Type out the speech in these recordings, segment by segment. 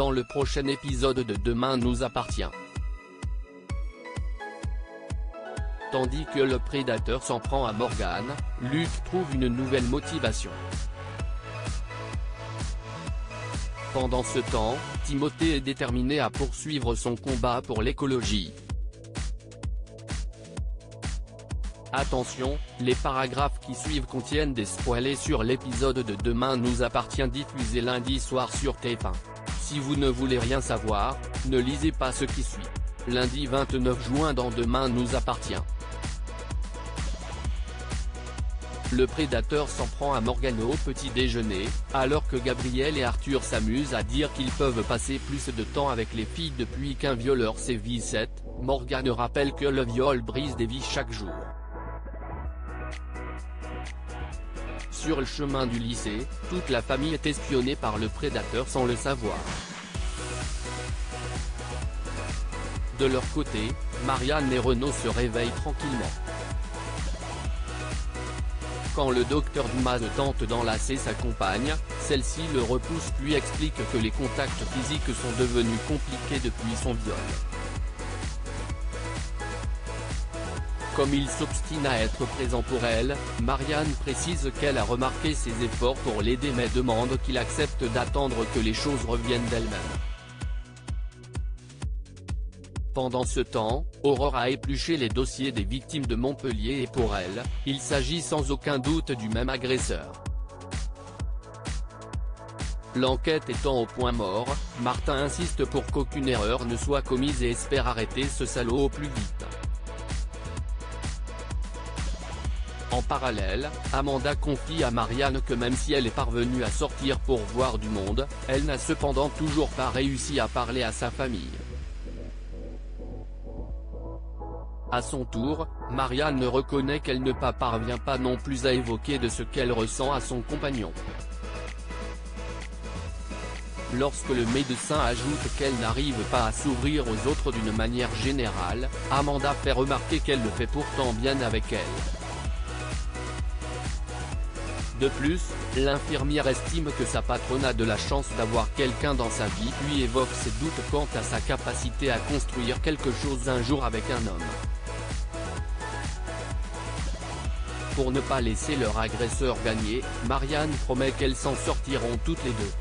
dans le prochain épisode de Demain nous appartient. Tandis que le prédateur s'en prend à Morgan, Luke trouve une nouvelle motivation. Pendant ce temps, Timothée est déterminé à poursuivre son combat pour l'écologie. Attention, les paragraphes qui suivent contiennent des spoilers sur l'épisode de Demain nous appartient diffusé lundi soir sur TF1. Si vous ne voulez rien savoir, ne lisez pas ce qui suit. Lundi 29 juin dans Demain nous appartient. Le prédateur s'en prend à Morgan au petit déjeuner, alors que Gabriel et Arthur s'amusent à dire qu'ils peuvent passer plus de temps avec les filles depuis qu'un violeur sévit. Morgan rappelle que le viol brise des vies chaque jour. Sur le chemin du lycée, toute la famille est espionnée par le prédateur sans le savoir. De leur côté, Marianne et Renaud se réveillent tranquillement. Quand le docteur Dumas tente d'enlacer sa compagne, celle-ci le repousse, lui explique que les contacts physiques sont devenus compliqués depuis son viol. Comme il s'obstine à être présent pour elle, Marianne précise qu'elle a remarqué ses efforts pour l'aider mais demande qu'il accepte d'attendre que les choses reviennent d'elles-mêmes. Pendant ce temps, Aurore a épluché les dossiers des victimes de Montpellier et pour elle, il s'agit sans aucun doute du même agresseur. L'enquête étant au point mort, Martin insiste pour qu'aucune erreur ne soit commise et espère arrêter ce salaud au plus vite. En parallèle, Amanda confie à Marianne que même si elle est parvenue à sortir pour voir du monde, elle n'a cependant toujours pas réussi à parler à sa famille. À son tour, Marianne reconnaît qu'elle ne parvient pas non plus à évoquer de ce qu'elle ressent à son compagnon. Lorsque le médecin ajoute qu'elle n'arrive pas à s'ouvrir aux autres d'une manière générale, Amanda fait remarquer qu'elle le fait pourtant bien avec elle. De plus, l'infirmière estime que sa patronne a de la chance d'avoir quelqu'un dans sa vie puis évoque ses doutes quant à sa capacité à construire quelque chose un jour avec un homme. Pour ne pas laisser leur agresseur gagner, Marianne promet qu'elles s'en sortiront toutes les deux.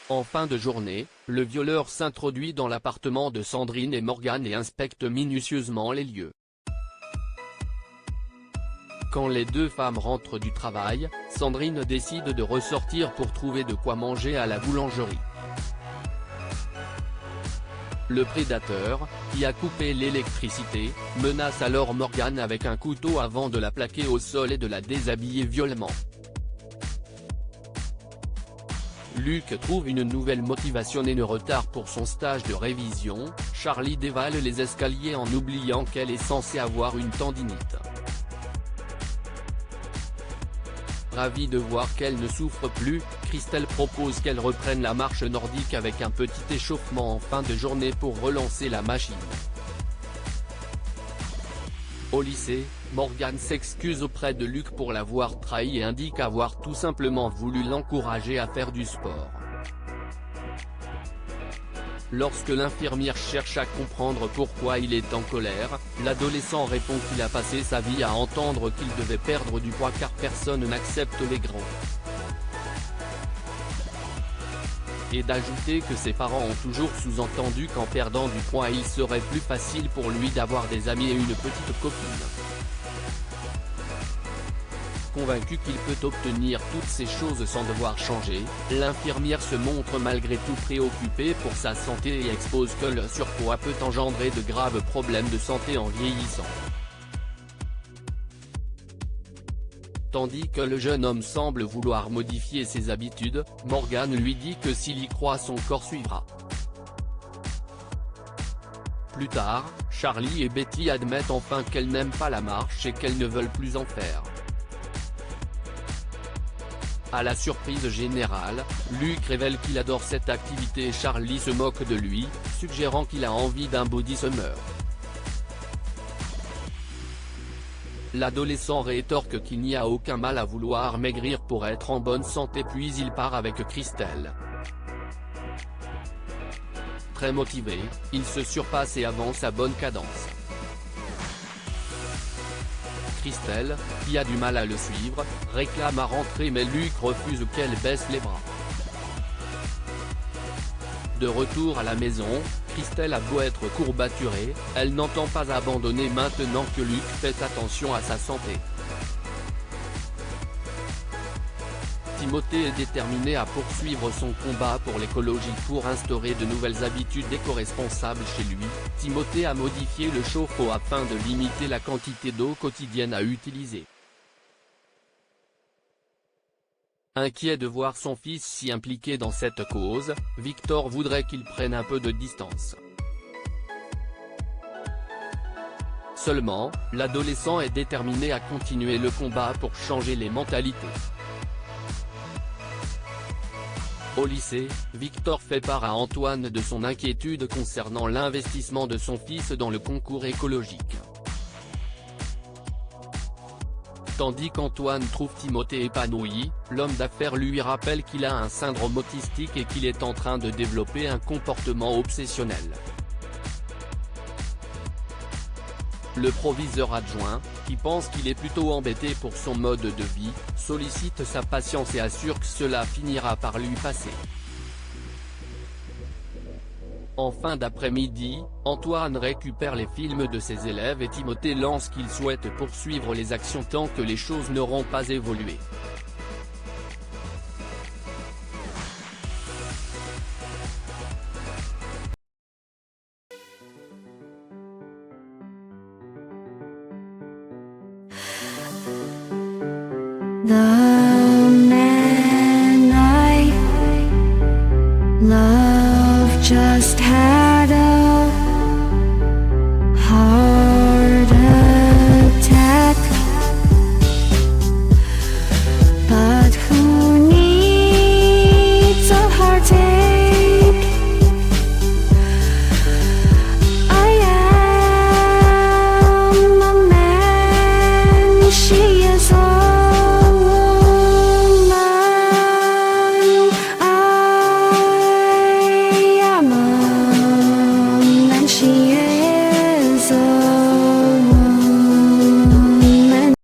En fin de journée, le violeur s'introduit dans l'appartement de Sandrine et Morgan et inspecte minutieusement les lieux. Quand les deux femmes rentrent du travail, Sandrine décide de ressortir pour trouver de quoi manger à la boulangerie. Le prédateur, qui a coupé l'électricité, menace alors Morgan avec un couteau avant de la plaquer au sol et de la déshabiller violemment. Luke trouve une nouvelle motivation et ne retarde pour son stage de révision. Charlie dévale les escaliers en oubliant qu'elle est censée avoir une tendinite. Ravie de voir qu'elle ne souffre plus, Christelle propose qu'elle reprenne la marche nordique avec un petit échauffement en fin de journée pour relancer la machine. Au lycée, Morgan s'excuse auprès de Luke pour l'avoir trahi et indique avoir tout simplement voulu l'encourager à faire du sport. Lorsque l'infirmière cherche à comprendre pourquoi il est en colère, l'adolescent répond qu'il a passé sa vie à entendre qu'il devait perdre du poids car personne n'accepte les grands. Et d'ajouter que ses parents ont toujours sous-entendu qu'en perdant du poids il serait plus facile pour lui d'avoir des amis et une petite copine. Convaincu qu'il peut obtenir toutes ces choses sans devoir changer, l'infirmière se montre malgré tout préoccupée pour sa santé et expose que le surpoids peut engendrer de graves problèmes de santé en vieillissant. Tandis que le jeune homme semble vouloir modifier ses habitudes, Morgan lui dit que s'il y croit son corps suivra. Plus tard, Charlie et Betty admettent enfin qu'elles n'aiment pas la marche et qu'elles ne veulent plus en faire. À la surprise générale, Luke révèle qu'il adore cette activité et Charlie se moque de lui, suggérant qu'il a envie d'un body summer. L'adolescent rétorque qu'il n'y a aucun mal à vouloir maigrir pour être en bonne santé puis il part avec Christelle. Très motivé, il se surpasse et avance à bonne cadence. Christelle, qui a du mal à le suivre, réclame à rentrer mais Luc refuse qu'elle baisse les bras. De retour à la maison, Christelle a beau être courbaturée, elle n'entend pas abandonner maintenant que Luc fait attention à sa santé. Timothée est déterminé à poursuivre son combat pour l'écologie pour instaurer de nouvelles habitudes éco-responsables chez lui. Timothée a modifié le chauffe-eau afin de limiter la quantité d'eau quotidienne à utiliser. Inquiet de voir son fils si impliqué dans cette cause, Victor voudrait qu'il prenne un peu de distance. Seulement, l'adolescent est déterminé à continuer le combat pour changer les mentalités. Au lycée, Victor fait part à Antoine de son inquiétude concernant l'investissement de son fils dans le concours écologique. Tandis qu'Antoine trouve Timothée épanoui, l'homme d'affaires lui rappelle qu'il a un syndrome autistique et qu'il est en train de développer un comportement obsessionnel. Le proviseur adjoint, qui pense qu'il est plutôt embêté pour son mode de vie, sollicite sa patience et assure que cela finira par lui passer. En fin d'après-midi, Antoine récupère les films de ses élèves et Timothée lance qu'il souhaite poursuivre les actions tant que les choses n'auront pas évolué. The man I love just had